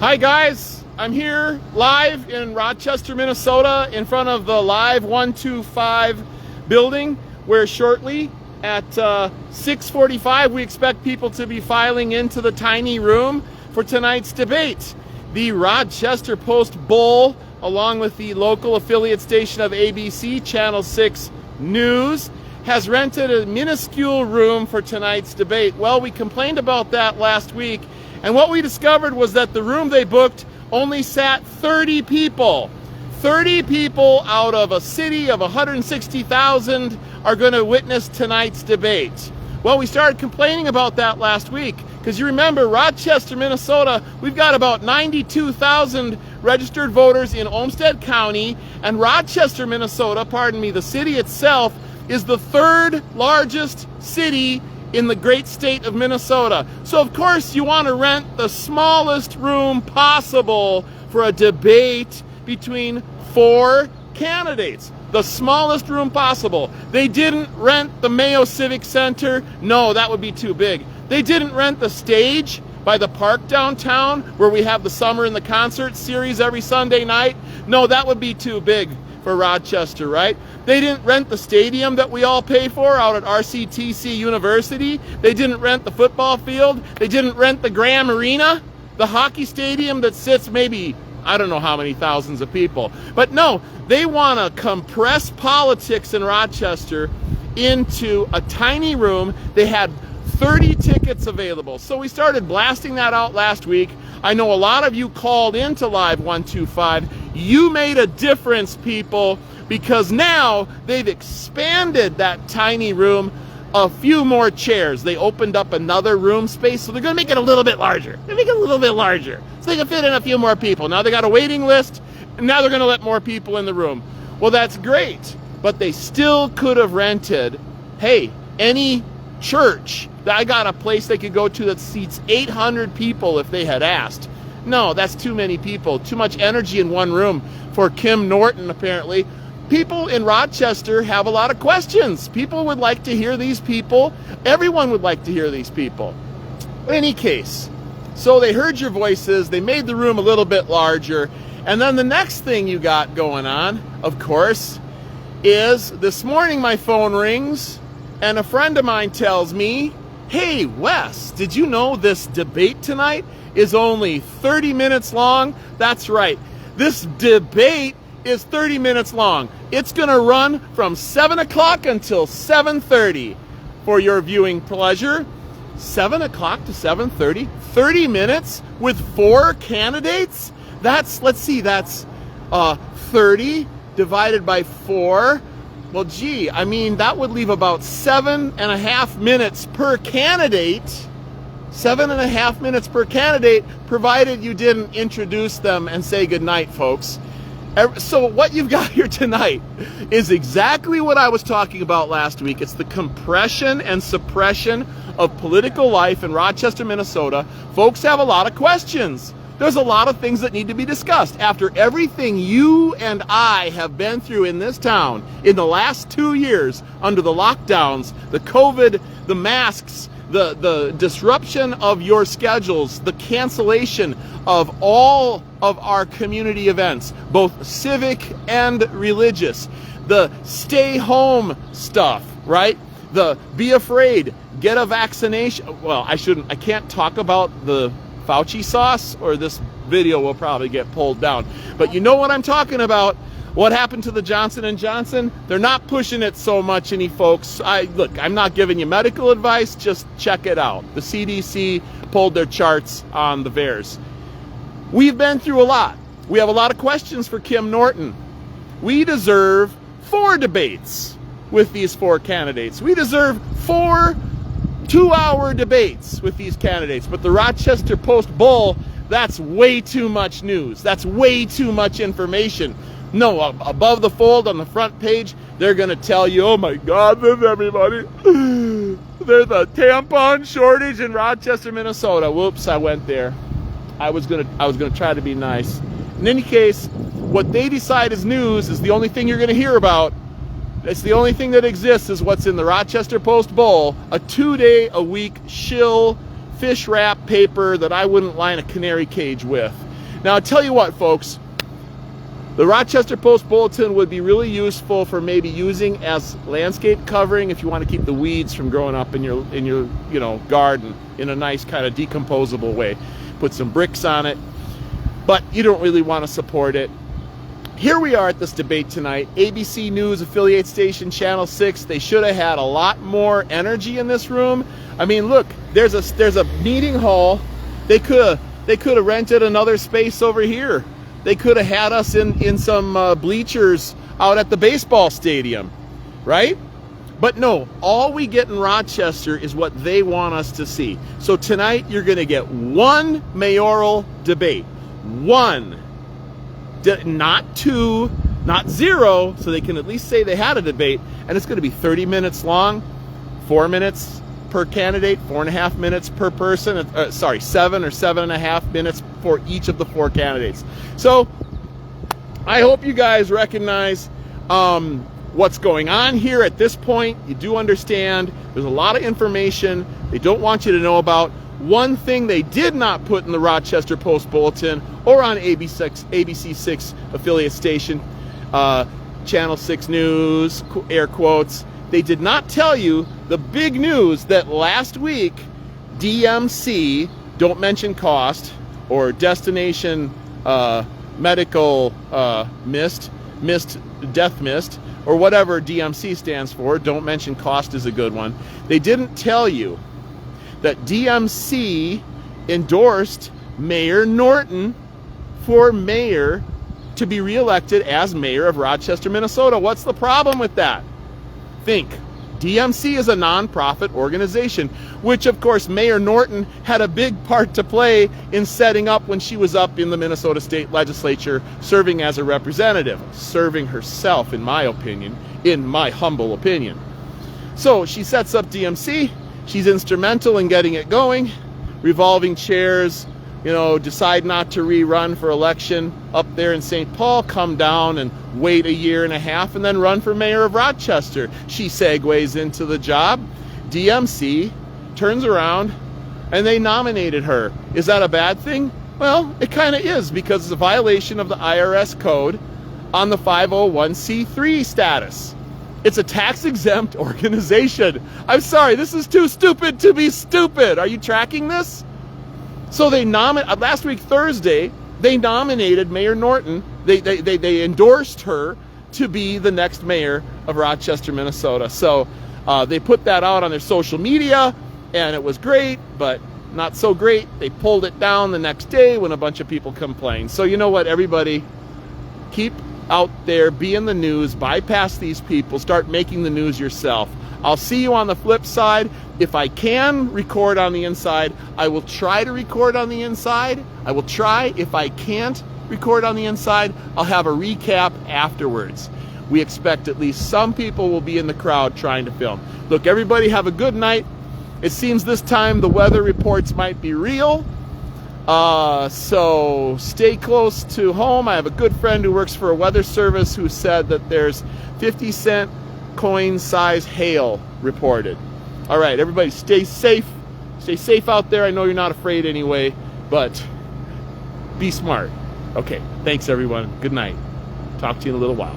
Hi guys, I'm here live in Rochester, Minnesota in front of the LIVE125 building, where shortly at 6:45 we expect people to be filing into the tiny room for tonight's debate. The Rochester Post-Bull, along with the local affiliate station of ABC, Channel 6 News, has rented a minuscule room for tonight's debate. Well, we complained about that last week, and what we discovered was that the room they booked only sat 30 people. 30 people out of a city of 160,000 are going to witness tonight's debate. Well, we started complaining about that last week, because you remember, Rochester, Minnesota, we've got about 92,000 registered voters in Olmsted County, and Rochester, Minnesota, the city itself, is the third largest city in the great state of Minnesota. So of course you want to rent the smallest room possible for a debate between 4 candidates. The smallest room possible. They didn't rent the Mayo Civic Center. No, that would be too big. They didn't rent the stage by the park downtown where we have the Summer in the Concert series every Sunday night. No, that would be too big for Rochester, right? They didn't rent the stadium that we all pay for out at RCTC University. They didn't rent the football field. They didn't rent the Graham Arena, the hockey stadium that sits maybe, I don't know how many thousands of people. But no, they want to compress politics in Rochester into a tiny room. They had 30 tickets available. So we started blasting that out last week. I know a lot of you called into LIVE125. You made a difference, people, because now they've expanded that tiny room a few more chairs. They opened up another room space, so they're going to make it a little bit larger. They're make it a little bit larger so they can fit in a few more people. Now they got a waiting list, and now they're going to let more people in the room. Well, that's great, but they still could have rented, hey, any church. I got a place they could go to that seats 800 people if they had asked. No, that's too many people. Too much energy in one room for Kim Norton, apparently. People in Rochester have a lot of questions. People would like to hear these people. Everyone would like to hear these people. In any case, so they heard your voices. They made the room a little bit larger. And then the next thing you got going on, of course, is this morning my phone rings and a friend of mine tells me, hey, Wes, did you know this debate tonight is only 30 minutes long? That's right. This debate is 30 minutes long. It's going to run from 7 o'clock until 7:30 for your viewing pleasure. 7 o'clock to 7:30? 30 minutes with 4 candidates? That's, let's see, that's 30 divided by 4. Well, gee, I mean, that would leave about 7.5 minutes per candidate. 7.5 minutes per candidate, provided you didn't introduce them and say goodnight, folks. So what you've got here tonight is exactly what I was talking about last week. It's the compression and suppression of political life in Rochester, Minnesota. Folks have a lot of questions. There's a lot of things that need to be discussed. After everything you and I have been through in this town in the last 2 years, under the lockdowns, the COVID, the masks, the disruption of your schedules, the cancellation of all of our community events, both civic and religious, the stay home stuff, right? The be afraid, get a vaccination. Well, I can't talk about the Fauci sauce, or this video will probably get pulled down. But you know what I'm talking about. What happened to the Johnson & Johnson? They're not pushing it so much any, folks. Look, I'm not giving you medical advice, just check it out. The CDC pulled their charts on the VAERS. We've been through a lot. We have a lot of questions for Kim Norton. We deserve 4 debates with these 4 candidates. We deserve 4 2-hour debates with these candidates. But the Rochester Post-Bull, that's way too much news. That's way too much information. No, above the fold on the front page, they're going to tell you, oh my God, there's everybody. There's a tampon shortage in Rochester, Minnesota. Whoops, I went there. I was gonna try to be nice. In any case, what they decide is news is the only thing you're going to hear about. It's the only thing that exists is what's in the Rochester Post-Bull, a 2-day-a-week shill fish wrap paper that I wouldn't line a canary cage with. Now, I'll tell you what, folks. The Rochester Post-Bulletin would be really useful for maybe using as landscape covering if you want to keep the weeds from growing up in your garden in a nice kind of decomposable way. Put some bricks on it, but you don't really want to support it. Here we are at this debate tonight. ABC News affiliate station Channel 6. They should have had a lot more energy in this room. I mean, look, there's a meeting hall. They could have rented another space over here. They could have had us in some bleachers out at the baseball stadium, right? But no, all we get in Rochester is what they want us to see. So tonight you're going to get one mayoral debate. One. Not two, not zero, so they can at least say they had a debate. And it's going to be 30 minutes long, 4 minutes per candidate, 4.5 minutes per person. 7 or 7.5 minutes for each of the 4 candidates. So I hope you guys recognize what's going on here at this point. You do understand there's a lot of information they don't want you to know about. One thing they did not put in the Rochester Post-Bulletin or on ABC 6 affiliate station, Channel 6 News, air quotes, they did not tell you the big news that last week DMC, don't mention cost, or destination medical missed, or whatever DMC stands for, don't mention cost is a good one. They didn't tell you that DMC endorsed Mayor Norton for mayor to be reelected as mayor of Rochester, Minnesota. What's the problem with that? Think. DMC is a nonprofit organization, which of course Mayor Norton had a big part to play in setting up when she was up in the Minnesota State Legislature serving as a representative, serving herself in my opinion, in my humble opinion. So she sets up DMC. She's instrumental in getting it going. Revolving chairs, decide not to rerun for election up there in St. Paul, come down and wait 1.5 years and then run for mayor of Rochester. She segues into the job. DMC turns around and they nominated her. Is that a bad thing? Well, it kind of is, because it's a violation of the IRS code on the 501c3 status. It's a tax-exempt organization. I'm sorry, this is too stupid to be stupid. Are you tracking this? So they last week, Thursday, they nominated Mayor Norton. They endorsed her to be the next mayor of Rochester, Minnesota. So they put that out on their social media, and it was great, but not so great. They pulled it down the next day when a bunch of people complained. So you know what, everybody? Keep out there, be in the news, bypass these people, start making the news yourself. I'll see you on the flip side. If I can record on the inside, I will try to record on the inside. I will try. If I can't record on the inside, I'll have a recap afterwards. We expect at least some people will be in the crowd trying to film. Look, everybody have a good night. It seems this time the weather reports might be real. So stay close to home. I have a good friend who works for a weather service who said that there's 50-cent coin size hail reported. All right, everybody stay safe. Stay safe out there. I know you're not afraid anyway, but be smart. Okay, thanks everyone. Good night. Talk to you in a little while.